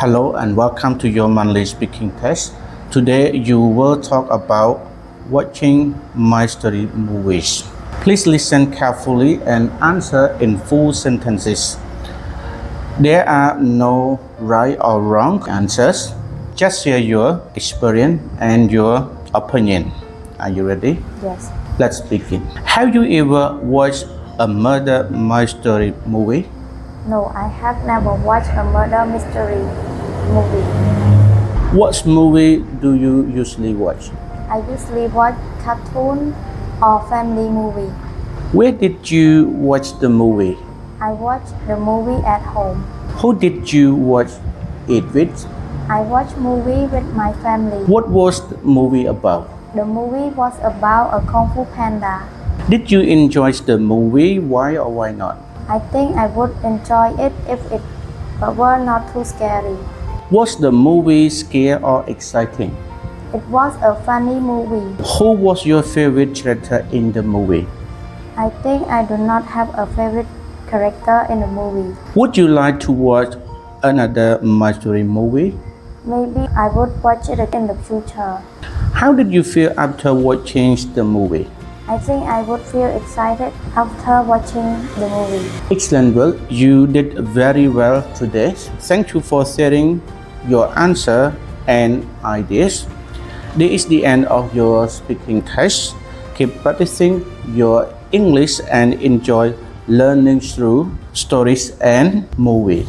Hello and welcome to your monthly speaking test. Today you will talk about watching My Story movies. Please listen carefully and answer in full sentences. There are no right or wrong answers. Just share your experience and your opinion. Are you ready? Yes. Let's begin. Have you ever watched a Murder My Story movie? No, I have never watched a murder mystery movie. What movie do you usually watch? I usually watch cartoon or family movie. Where did you watch the movie? I watch the movie at home. Who did you watch it with? I watch movie with my family. What was the movie about? The movie was about a Kung Fu Panda. Did you enjoy the movie? Why or why not? I think I would enjoy it if it were not too scary. Was the movie scary or exciting? It was a funny movie. Who was your favorite character in the movie? I think I do not have a favorite character in the movie. Would you like to watch another My Story movie? Maybe I would watch it in the future. How did you feel after watching the movie? I think I would feel excited after watching the movie. Excellent work. You did very well today. Thank you for sharing your answer and ideas. This is the end of your speaking test. Keep practicing your English and enjoy learning through stories and movies.